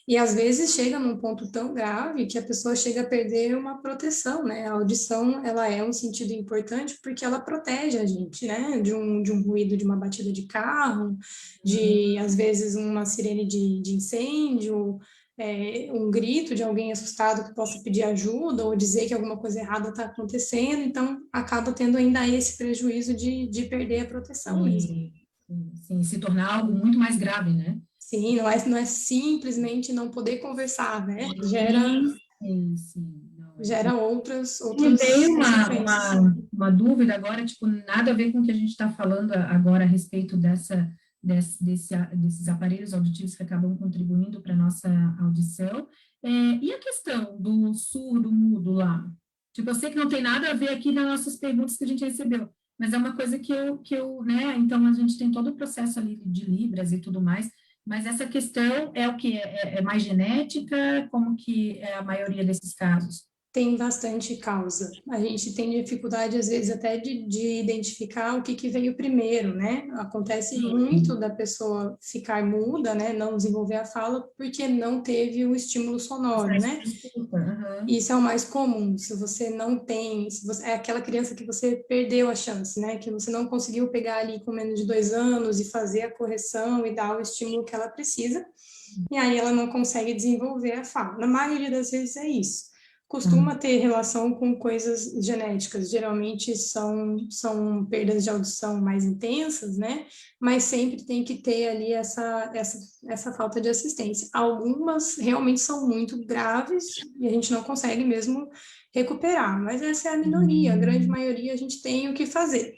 E às vezes chega num ponto tão grave que a pessoa chega a perder uma proteção, né? A audição, ela é um sentido importante porque ela protege a gente, né? De um ruído de uma batida de carro, de, às vezes, uma sirene de incêndio, um grito de alguém assustado que possa pedir ajuda ou dizer que alguma coisa errada está acontecendo. Então, acaba tendo ainda esse prejuízo de perder a proteção mesmo. sim, sim, se tornar algo muito mais grave, né? Sim, não é simplesmente não poder conversar, né? Gera, Sim, sim, sim. Não, gera outras, me outras veio consequências. uma dúvida agora, tipo, nada a ver com o que a gente está falando agora a respeito desses aparelhos auditivos que acabam contribuindo para a nossa audição. E a questão do surdo mudo lá? Tipo, eu sei que não tem nada a ver aqui nas nossas perguntas que a gente recebeu, mas é uma coisa né? Então, a gente tem todo o processo ali de Libras e tudo mais, mas essa questão é o que? É mais genética? Como que é a maioria desses casos? Tem bastante causa. A gente tem dificuldade, às vezes, até de identificar o que veio primeiro, né? Acontece muito da pessoa ficar muda, né? Não desenvolver a fala, porque não teve o estímulo sonoro, né? Desculpa. Aham. Isso é o mais comum. Se você não tem, se você, é aquela criança que você perdeu a chance, né? Que você não conseguiu pegar ali com menos de 2 anos e fazer a correção e dar o estímulo que ela precisa, e aí ela não consegue desenvolver a fala. Na maioria das vezes é isso. Costuma ter relação com coisas genéticas, geralmente são perdas de audição mais intensas, né? Mas sempre tem que ter ali essa falta de assistência. Algumas realmente são muito graves e a gente não consegue mesmo recuperar, mas essa é a minoria, a grande maioria a gente tem o que fazer.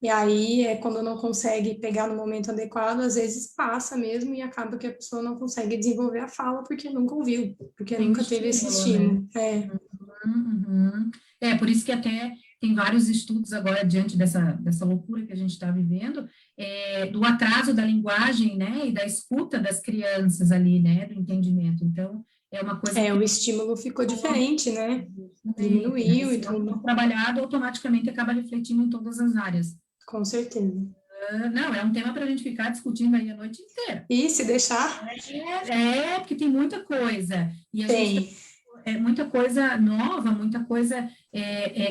E aí, quando não consegue pegar no momento adequado, às vezes passa mesmo e acaba que a pessoa não consegue desenvolver a fala porque nunca ouviu, porque Tem um nunca teve esse estímulo, né? estímulo. É, Uhum. Por isso que até tem vários estudos agora, diante dessa loucura que a gente está vivendo, do atraso da linguagem, né, e da escuta das crianças ali, né, do entendimento. Então, é uma coisa que o estímulo ficou diferente, né? né, Diminuiu e se não for tudo, trabalhado, automaticamente acaba refletindo em todas as áreas. com certeza. Não, é um tema para a gente ficar discutindo aí a noite inteira. E se deixar, Porque tem muita coisa, e a gente tem. muita coisa nova, muita coisa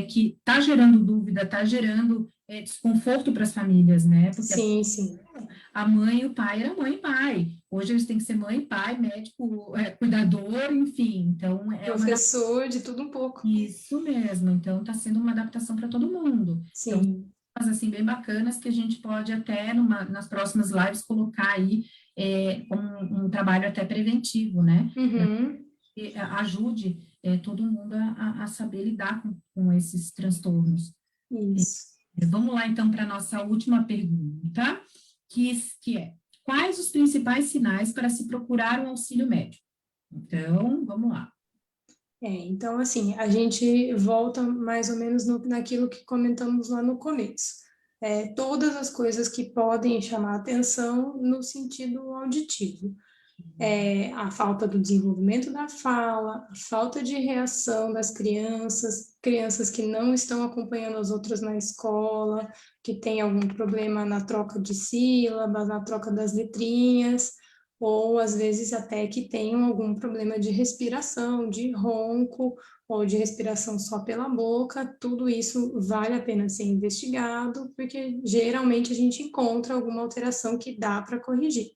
que está gerando dúvida, está gerando desconforto para as famílias, né? Porque Sim, sim. a mãe e o pai era mãe e pai. Hoje eles têm que ser mãe, pai, médico, cuidador, enfim. Então, é uma Professor de tudo um pouco. isso mesmo. Então, está sendo uma adaptação para todo mundo. Então, Sim. coisas assim bem bacanas que a gente pode até nas próximas lives colocar aí como um trabalho até preventivo, né? Uhum. Que ajude todo mundo a saber lidar com esses transtornos. Isso. Vamos lá, então, para a nossa última pergunta, que é: quais os principais sinais para se procurar um auxílio médico? Então, vamos lá. Então, assim, a gente volta mais ou menos naquilo que comentamos lá no começo. Todas as coisas que podem chamar atenção no sentido auditivo. A falta do desenvolvimento da fala, a falta de reação das crianças, crianças que não estão acompanhando as outras na escola, que tem algum problema na troca de sílabas, na troca das letrinhas, ou às vezes até que tenham algum problema de respiração, de ronco, ou de respiração só pela boca, tudo isso vale a pena ser investigado, porque geralmente a gente encontra alguma alteração que dá para corrigir.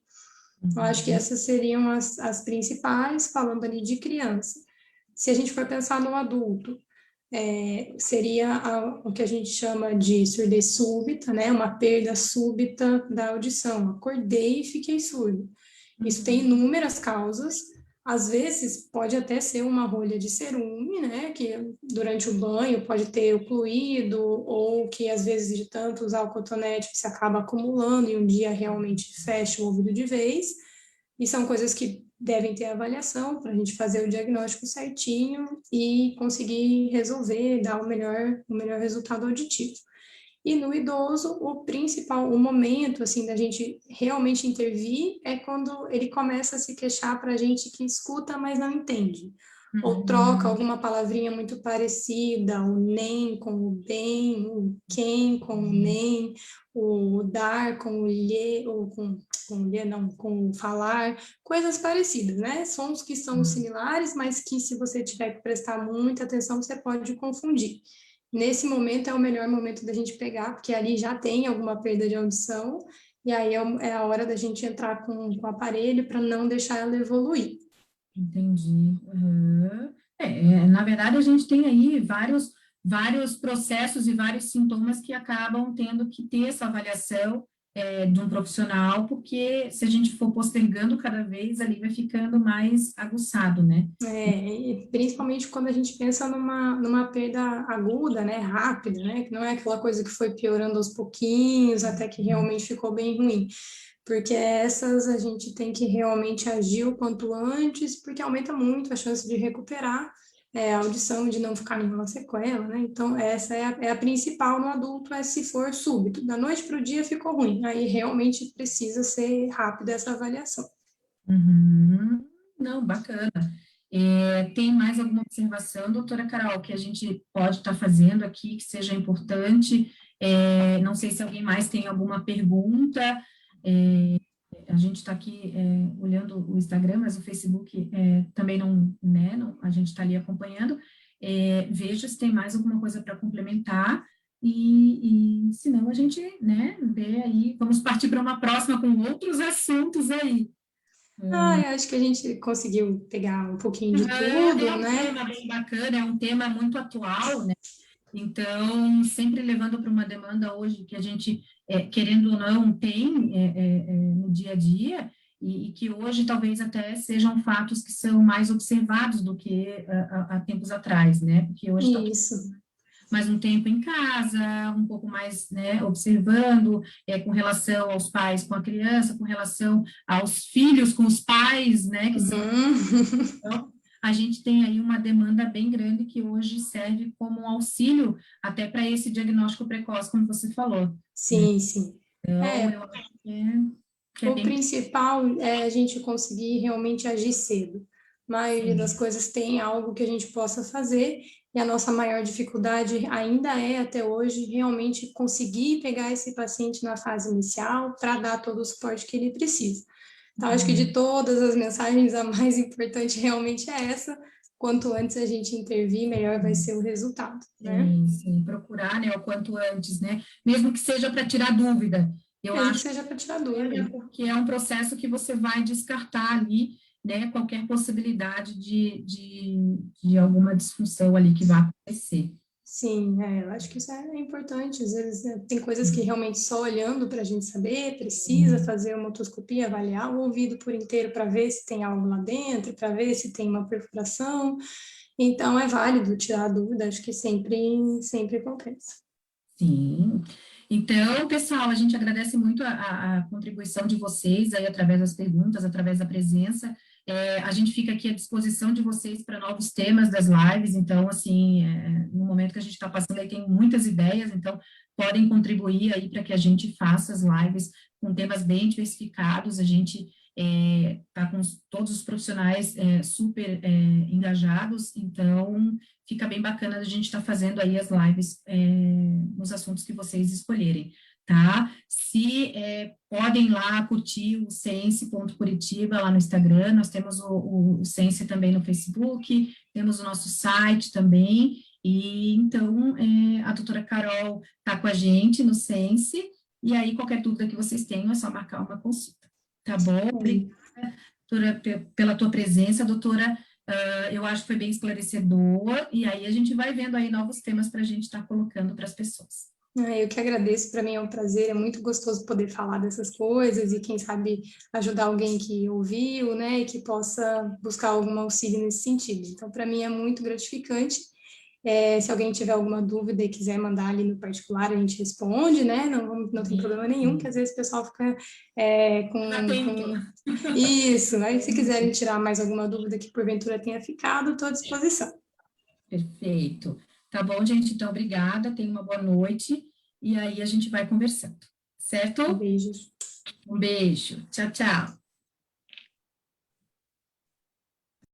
Eu acho que Uhum. essas seriam as principais, falando ali de criança. Se a gente for pensar no adulto, seria o que a gente chama de surdez súbita, né? Uma perda súbita da audição. Acordei e fiquei surdo. Isso tem Uhum. inúmeras causas. Às vezes pode até ser uma rolha de cerume, né? Que durante o banho pode ter ocluído, ou que às vezes de tanto usar o cotonete se acaba acumulando e um dia realmente fecha o ouvido de vez. E são coisas que devem ter avaliação para a gente fazer o diagnóstico certinho e conseguir resolver, dar o melhor resultado auditivo. E no idoso, o principal, o momento, assim, da gente realmente intervir é quando ele começa a se queixar para a gente que escuta, mas não entende. Ou troca Uhum. alguma palavrinha muito parecida, o nem com o bem, o quem com o nem, o dar com o lhe, ou com o lhe, não, com o falar, coisas parecidas, né? Sons que são similares, mas que se você tiver que prestar muita atenção, você pode confundir. Nesse momento é o melhor momento da gente pegar, porque ali já tem alguma perda de audição, e aí é a hora da gente entrar com o aparelho para não deixar ela evoluir. Entendi. Uhum. Na verdade, a gente tem aí vários processos e vários sintomas que acabam tendo que ter essa avaliação de um profissional, porque se a gente for postergando cada vez, ali vai ficando mais aguçado, né? E principalmente quando a gente pensa numa perda aguda, né, rápida, né, que não é aquela coisa que foi piorando aos pouquinhos até que realmente ficou bem ruim. Porque essas a gente tem que realmente agir o quanto antes, porque aumenta muito a chance de recuperar a audição, de não ficar nenhuma sequela, né? Então, essa é a principal no adulto, se for súbito. Da noite para o dia ficou ruim, aí realmente precisa ser rápida essa avaliação. Uhum. Não, bacana. Tem mais alguma observação, doutora Carol, que a gente pode estar fazendo aqui que seja importante? Não sei se alguém mais tem alguma pergunta. A gente está aqui olhando o Instagram, mas o Facebook também não, né, a gente está ali acompanhando. Veja se tem mais alguma coisa para complementar. E se não, a gente, né, vê aí, vamos partir para uma próxima com outros assuntos aí. Eu acho que a gente conseguiu pegar um pouquinho de É tudo, um né? tema bem bacana, é um tema muito atual, né? Então, sempre levando para uma demanda hoje que a gente, querendo ou não, tem no dia a dia, e que hoje talvez até sejam fatos que são mais observados do que há tempos atrás, né? Porque hoje está Isso. mais um tempo em casa, um pouco mais, né, observando, com relação aos pais com a criança, com relação aos filhos com os pais, né, que são... Então, a gente tem aí uma demanda bem grande que hoje serve como um auxílio até para esse diagnóstico precoce, como você falou, né? Sim, sim. Então, eu acho que é O bem... principal é a gente conseguir realmente agir cedo. A maioria das coisas tem algo que a gente possa fazer, e a nossa maior dificuldade ainda é, até hoje, realmente conseguir pegar esse paciente na fase inicial para dar todo o suporte que ele precisa. Então, acho que de todas as mensagens, a mais importante realmente é essa. Quanto antes a gente intervir, melhor vai ser o resultado, né? Sim, procurar, né, o quanto antes, né, mesmo que seja para tirar dúvida, eu Mesmo que acho seja para tirar que dúvida. porque é um processo que você vai descartar ali, né, qualquer possibilidade de alguma disfunção ali que vai acontecer. Sim, eu acho que isso é importante. Às vezes, né, tem coisas que realmente só olhando para a gente saber, precisa fazer uma otoscopia, avaliar o ouvido por inteiro para ver se tem algo lá dentro, para ver se tem uma perfuração. Então, é válido tirar a dúvida, acho que sempre compensa. Sim. Então, pessoal, a gente agradece muito a contribuição de vocês aí através das perguntas, através da presença. A gente fica aqui à disposição de vocês para novos temas das lives. Então, assim, no momento que a gente está passando aí, tem muitas ideias, então podem contribuir aí para que a gente faça as lives com temas bem diversificados. A gente está com todos os profissionais super engajados, então fica bem bacana a gente estar fazendo aí as lives nos assuntos que vocês escolherem, tá? Se podem lá curtir o Sense.Curitiba lá no Instagram, nós temos o Sense também no Facebook, temos o nosso site também, e então a doutora Carol está com a gente no Sense, e aí qualquer dúvida que vocês tenham é só marcar uma consulta, tá bom? Obrigada, doutora, pela tua presença, doutora. Eu acho que foi bem esclarecedor, e aí a gente vai vendo aí novos temas para a gente estar colocando para as pessoas. Eu que agradeço, para mim é um prazer, é muito gostoso poder falar dessas coisas e quem sabe ajudar alguém que ouviu, né, e que possa buscar algum auxílio nesse sentido. Então, para mim é muito gratificante. Se alguém tiver alguma dúvida e quiser mandar ali no particular, a gente responde, né? Não tem problema nenhum, que às vezes o pessoal fica com... Isso, aí se quiserem tirar mais alguma dúvida que porventura tenha ficado, estou à disposição. Perfeito. Tá bom, gente? Então, obrigada, tenha uma boa noite, e aí a gente vai conversando, certo? Beijos. Um beijo. Tchau, tchau.